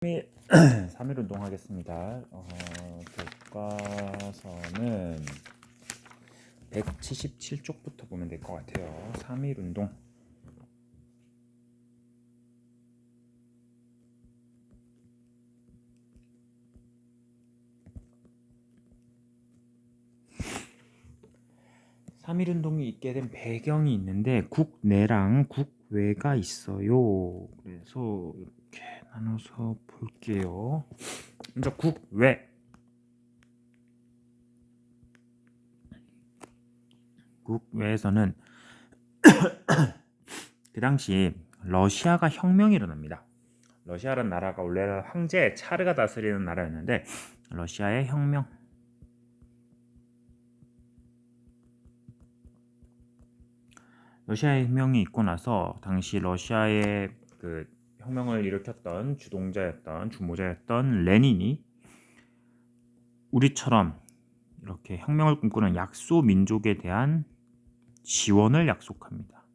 3일 운동하겠습니다. 교과서는 177쪽부터 보면 될 것 같아요. 3일 운동. (3일) 운동이 있게 된 배경이 있는데 국내랑 국외가 있어요. 그래서 이렇게 나눠서 볼게요. 먼저 국외. 국외에서는 그 당시 러시아가 혁명이 일어납니다. 러시아라는 나라가 원래는 황제 차르가 다스리는 나라였는데 러시아의 혁명. 러시아의 혁명이 있고 나서 당시 러시아의 그 혁명을 일으켰던 주모자였던 레닌이 우리처럼 이렇게 혁명을 꿈꾸는 약소 민족에 대한 지원을 약속합니다.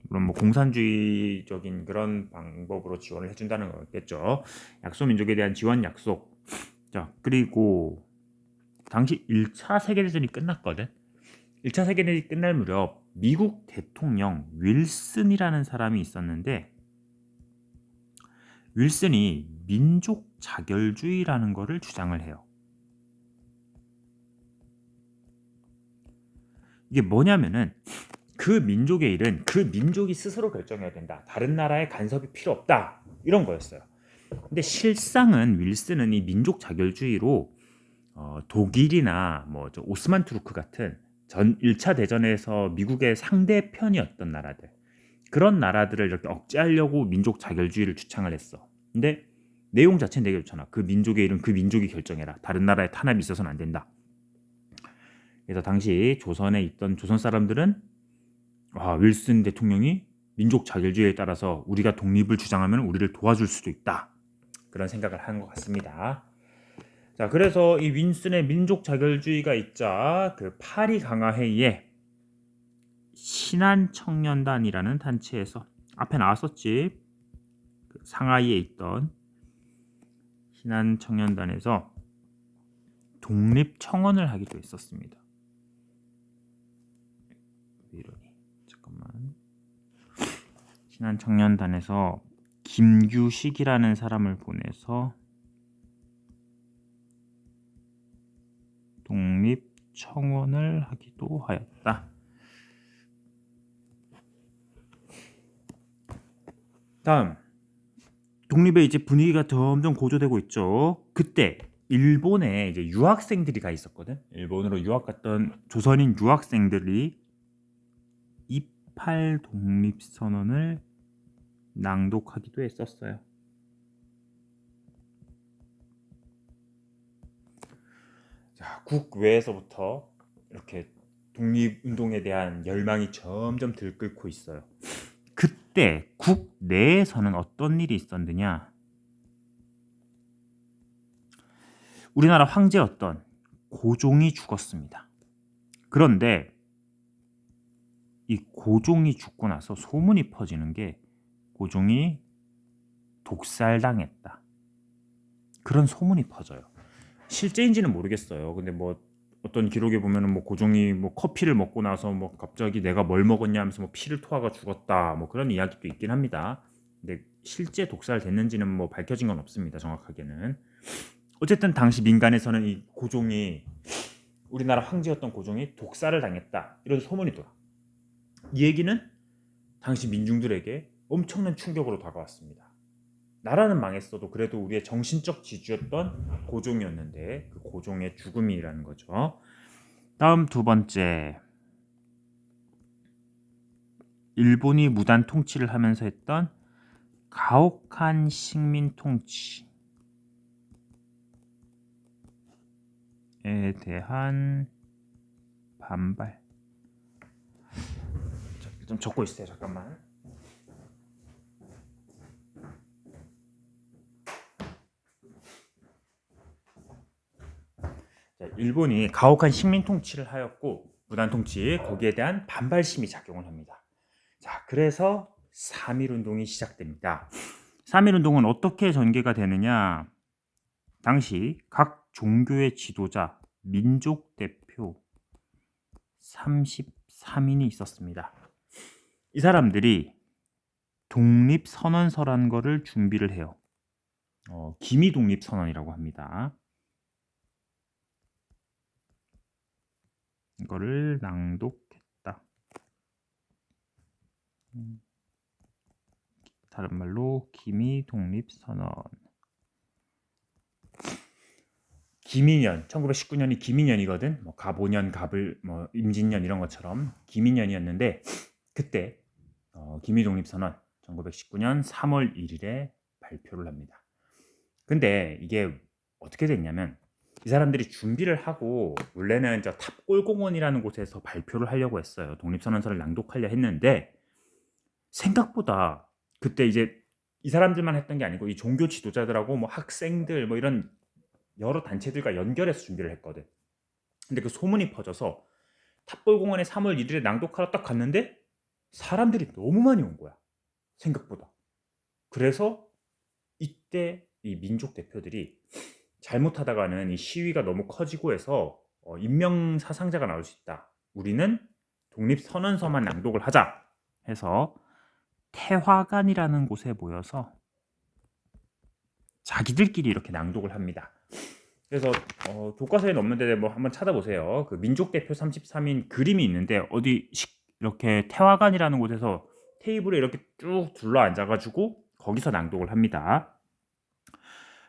물론 뭐 공산주의적인 그런 방법으로 지원을 해준다는 거겠죠. 약소 민족에 대한 지원 약속. 자, 그리고 당시 1차 세계대전이 끝났거든. 1차 세계대전이 끝날 무렵 미국 대통령 윌슨이라는 사람이 있었는데 윌슨이 민족 자결주의라는 것을 주장을 해요. 이게 뭐냐면은 그 민족의 일은 그 민족이 스스로 결정해야 된다. 다른 나라의 간섭이 필요 없다. 이런 거였어요. 근데 실상은 윌슨은 이 민족 자결주의로 독일이나 뭐 오스만 투르크 같은 전 1차 대전에서 미국의 상대편이었던 나라들, 그런 나라들을 이렇게 억제하려고 민족 자결주의를 주창을 했어. 근데 내용 자체는 되게 좋잖아. 그 민족의 일은 그 민족이 결정해라. 다른 나라에 탄압이 있어서는 안 된다. 그래서 당시 조선에 있던 조선 사람들은 윌슨 대통령이 민족 자결주의에 따라서 우리가 독립을 주장하면 우리를 도와줄 수도 있다. 그런 생각을 한 것 같습니다. 자, 그래서 이 윌슨의 민족 자결주의가 있자 그 파리 강화 회의에 신한청년단이라는 단체에서 앞에 나왔었지. 그 상하이에 있던 신한청년단에서 독립청원을 하기도 했었습니다. 잠깐만. 신한청년단에서 김규식이라는 사람을 보내서 독립청원을 하기도 하였다. 다음, 독립의 이제 분위기가 점점 고조되고 있죠. 그때 일본에 이제 유학생들이 가 있었거든. 일본으로 유학 갔던 조선인 유학생들이 28 독립선언을 낭독하기도 했었어요. 자, 국외에서부터 이렇게 독립운동에 대한 열망이 점점 들끓고 있어요. 그때 국내에서는 어떤 일이 있었느냐? 우리나라 황제였던 고종이 죽었습니다. 그런데 이 고종이 죽고 나서 소문이 퍼지는 게 고종이 독살당했다. 그런 소문이 퍼져요. 실제인지는 모르겠어요. 근데 뭐 어떤 기록에 보면은 뭐 고종이 뭐 커피를 먹고 나서 뭐 갑자기 내가 뭘 먹었냐 하면서 뭐 피를 토하가 죽었다. 뭐 그런 이야기도 있긴 합니다. 근데 실제 독살됐는지는 뭐 밝혀진 건 없습니다. 정확하게는. 어쨌든 당시 민간에서는 이 고종이 우리나라 황제였던 고종이 독살을 당했다. 이런 소문이 돌아. 이 얘기는 당시 민중들에게 엄청난 충격으로 다가왔습니다. 나라는 망했어도 그래도 우리의 정신적 지주였던 고종이었는데 그 고종의 죽음이라는 거죠. 다음 두 번째, 일본이 무단 통치를 하면서 했던 가혹한 식민 통치에 대한 반발. 좀 적고 있어요. 잠깐만. 자, 일본이 가혹한 식민 통치를 하였고 무단 통치, 거기에 대한 반발심이 작용을 합니다. 자, 그래서 3.1 운동이 시작됩니다. 3.1운동은 어떻게 전개가 되느냐? 당시 각 종교의 지도자, 민족 대표 33인이 있었습니다. 이 사람들이 독립선언서라는 거를 준비를 해요. 기미독립선언이라고 합니다. 이거를 낭독했다. 다른 말로 기미독립선언. 기민년, 1919년이 기민년이거든. 뭐 갑오년, 갑을 뭐 임진년 이런 것처럼 기민년이었는데 그때 기미독립선언 1919년 3월 1일에 발표를 합니다. 근데 이게 어떻게 됐냐면 이 사람들이 준비를 하고 원래는 저 탑골공원이라는 곳에서 발표를 하려고 했어요. 독립선언서를 낭독하려 했는데 생각보다 그때 이제 이 사람들만 했던 게 아니고 이 종교 지도자들하고 뭐 학생들 뭐 이런 여러 단체들과 연결해서 준비를 했거든. 근데 그 소문이 퍼져서 탑골공원에 3월 1일에 낭독하러 딱 갔는데 사람들이 너무 많이 온 거야. 생각보다. 그래서 이때 이 민족 대표들이 잘못하다가는 이 시위가 너무 커지고 해서 인명 사상자가 나올 수 있다. 우리는 독립선언서만 낭독을 하자 해서 태화관이라는 곳에 모여서 자기들끼리 이렇게 낭독을 합니다. 그래서 교과서에는 없는데 뭐 한번 찾아보세요. 그 민족 대표 33인 그림이 있는데 어디 이렇게 태화관이라는 곳에서 테이블에 이렇게 쭉 둘러 앉아가지고 거기서 낭독을 합니다.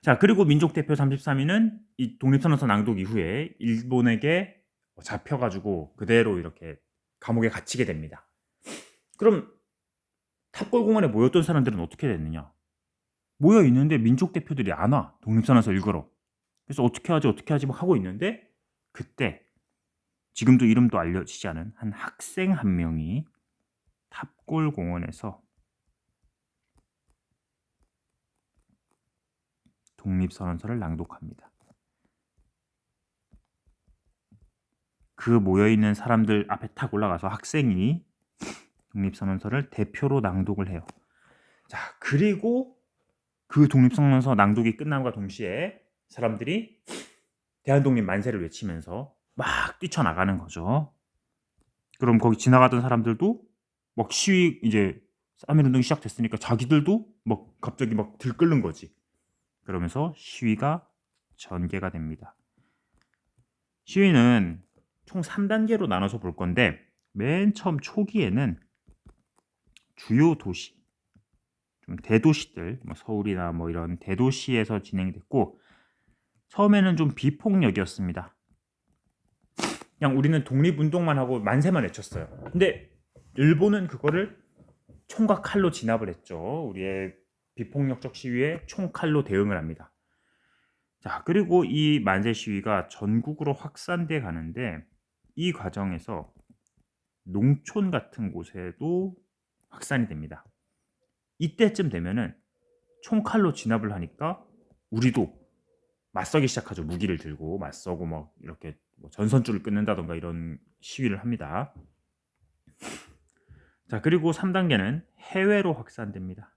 자, 그리고 민족 대표 33인은 이 독립선언서 낭독 이후에 일본에게 잡혀가지고 그대로 이렇게 감옥에 갇히게 됩니다. 그럼 탑골공원에 모였던 사람들은 어떻게 됐느냐? 모여 있는데 민족 대표들이 안 와. 독립선언서 읽으러. 그래서 어떻게 하지 막 하고 있는데 그때 지금도 이름도 알려지지 않은 한 학생 한 명이 탑골공원에서 독립선언서를 낭독합니다. 그 모여있는 사람들 앞에 탁 올라가서 학생이 독립선언서를 대표로 낭독을 해요. 자, 그리고 그 독립선언서 낭독이 끝남과 동시에 사람들이 대한독립 만세를 외치면서 막 뛰쳐나가는 거죠. 그럼 거기 지나가던 사람들도 막 시위 이제 3.1운동이 시작됐으니까 자기들도 막 갑자기 막 들끓는 거지. 그러면서 시위가 전개가 됩니다. 시위는 총 3단계로 나눠서 볼 건데 맨 처음 초기에는 주요 도시, 좀 대도시들, 뭐 서울이나 뭐 이런 대도시에서 진행됐고 처음에는 좀 비폭력이었습니다. 그냥 우리는 독립운동만 하고 만세만 외쳤어요. 근데 일본은 그거를 총과 칼로 진압을 했죠. 우리의 비폭력적 시위에 총칼로 대응을 합니다. 자, 그리고 이 만세 시위가 전국으로 확산돼 가는데 이 과정에서 농촌 같은 곳에도 확산이 됩니다. 이때쯤 되면은 총칼로 진압을 하니까 우리도 맞서기 시작하죠. 무기를 들고 맞서고 막 이렇게 뭐 전선줄을 끊는다던가 이런 시위를 합니다. 자, 그리고 3단계는 해외로 확산됩니다.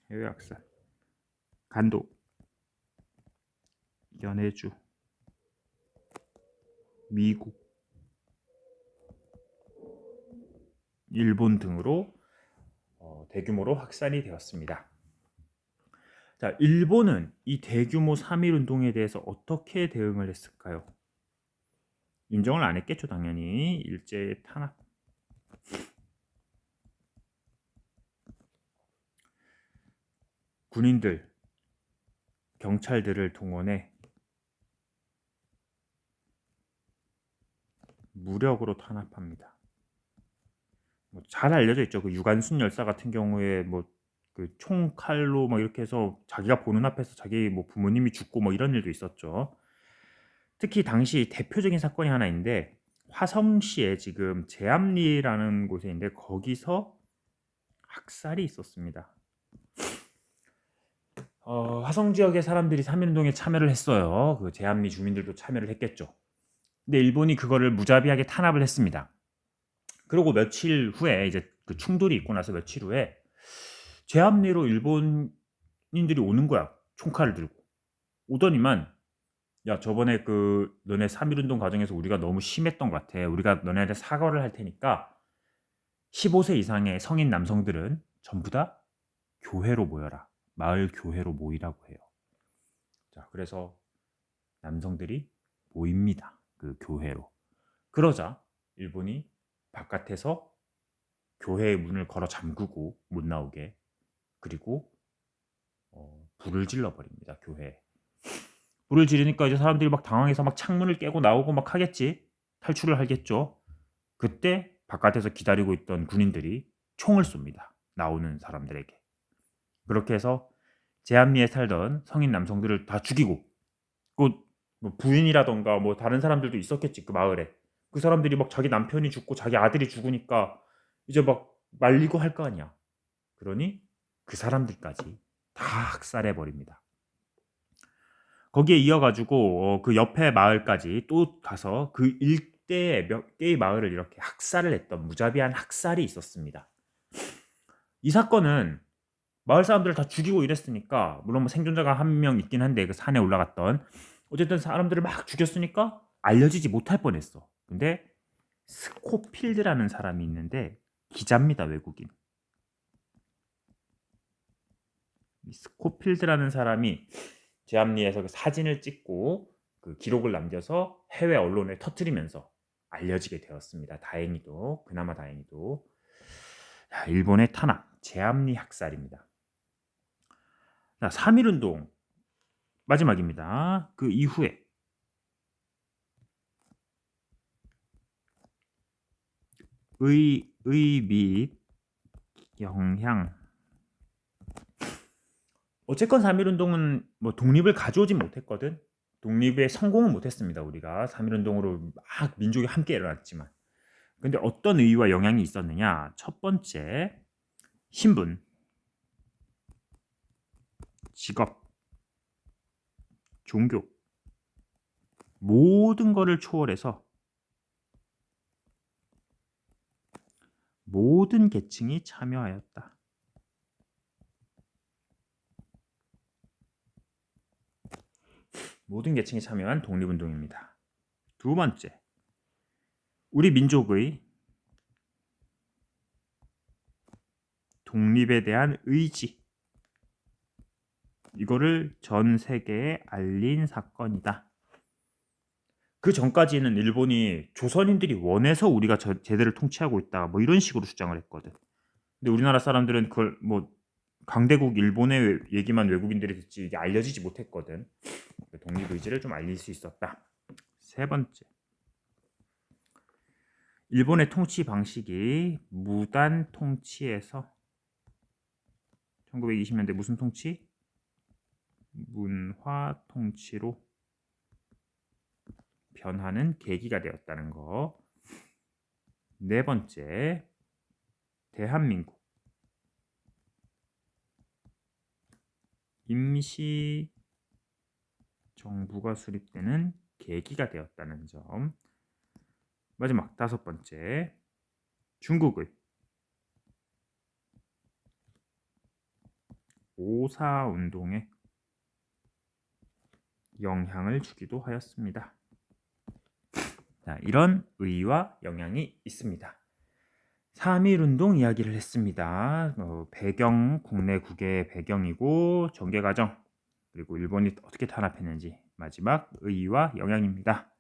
해외 확산. 간도, 연해주, 미국, 일본 등으로 대규모로 확산이 되었습니다. 자, 일본은 이 대규모 3.1 운동에 대해서 어떻게 대응을 했을까요? 인정을 안 했겠죠, 당연히. 일제 탄압. 군인들, 경찰들을 동원해 무력으로 탄압합니다. 뭐 잘 알려져 있죠. 그 유관순 열사 같은 경우에 뭐 그 총칼로 막 이렇게 해서 자기가 보는 앞에서 자기 뭐 부모님이 죽고 뭐 이런 일도 있었죠. 특히 당시 대표적인 사건이 하나 있는데 화성시에 지금 제암리라는 곳에 있는데 거기서 학살이 있었습니다. 화성 지역의 사람들이 3.1운동에 참여를 했어요. 그 제암리 주민들도 참여를 했겠죠. 근데 일본이 그거를 무자비하게 탄압을 했습니다. 그리고 며칠 후에 이제 그 충돌이 있고 나서 며칠 후에 제압리로 일본인들이 오는 거야. 총칼을 들고. 오더니만 야, 저번에 그 너네 3.1운동 과정에서 우리가 너무 심했던 것 같아. 우리가 너네한테 사과를 할 테니까 15세 이상의 성인 남성들은 전부 다 교회로 모여라. 마을 교회로 모이라고 해요. 자, 그래서 남성들이 모입니다. 그 교회로. 그러자 일본이 바깥에서 교회의 문을 걸어 잠그고 못 나오게, 그리고 불을 질러 버립니다. 교회에. 불을 지르니까 이제 사람들이 막 당황해서 막 창문을 깨고 나오고 막 하겠지. 탈출을 하겠죠. 그때 바깥에서 기다리고 있던 군인들이 총을 쏩니다. 나오는 사람들에게. 그렇게 해서 제한리에 살던 성인 남성들을 다 죽이고, 뭐 부인이라던가 뭐 다른 사람들도 있었겠지, 그 마을에. 그 사람들이 막 자기 남편이 죽고 자기 아들이 죽으니까 이제 막 말리고 할 거 아니야. 그러니 그 사람들까지 다 학살해 버립니다. 거기에 이어가지고 그 옆에 마을까지 또 가서 그 일대에 몇 개의 마을을 이렇게 학살을 했던 무자비한 학살이 있었습니다. 이 사건은 마을 사람들을 다 죽이고 이랬으니까, 물론 뭐 생존자가 한 명 있긴 한데 그 산에 올라갔던, 어쨌든 사람들을 막 죽였으니까 알려지지 못할 뻔했어. 근데 스코필드라는 사람이 있는데 기자입니다. 외국인. 이 스코필드라는 사람이 제암리에서 그 사진을 찍고 그 기록을 남겨서 해외 언론에 터뜨리면서 알려지게 되었습니다. 다행히도, 그나마 다행히도. 자, 일본의 탄압, 제암리 학살입니다. 자, 3.1운동 마지막입니다. 그 이후에 의 및 영향. 어쨌건 3.1운동은 뭐 독립을 가져오진 못했거든. 독립에 성공은 못했습니다. 우리가 3.1운동으로 막 민족이 함께 일어났지만. 근데 어떤 의의와 영향이 있었느냐? 첫 번째, 신분, 직업, 종교, 모든 거를 초월해서 모든 계층이 참여하였다. 모든 계층이 참여한 독립운동입니다. 두 번째, 우리 민족의 독립에 대한 의지, 이거를 전 세계에 알린 사건이다. 그 전까지는 일본이 조선인들이 원해서 우리가 제대를 통치하고 있다, 뭐 이런 식으로 주장을 했거든. 근데 우리나라 사람들은 그걸 뭐 강대국 일본의 얘기만 외국인들이 듣지 이게 알려지지 못했거든. 독립 의지를 좀 알릴 수 있었다. 세 번째, 일본의 통치 방식이 무단 통치에서 1920년대 무슨 통치? 문화 통치로 변하는 계기가 되었다는 거. 네 번째, 대한민국 임시 정부가 수립되는 계기가 되었다는 점. 마지막 다섯 번째, 중국의 5.4 운동에 영향을 주기도 하였습니다. 자, 이런 의의와 영향이 있습니다. 3.1운동 이야기를 했습니다. 배경, 국내국의 배경이고 전개과정, 그리고 일본이 어떻게 탄압했는지, 마지막 의의와 영향입니다.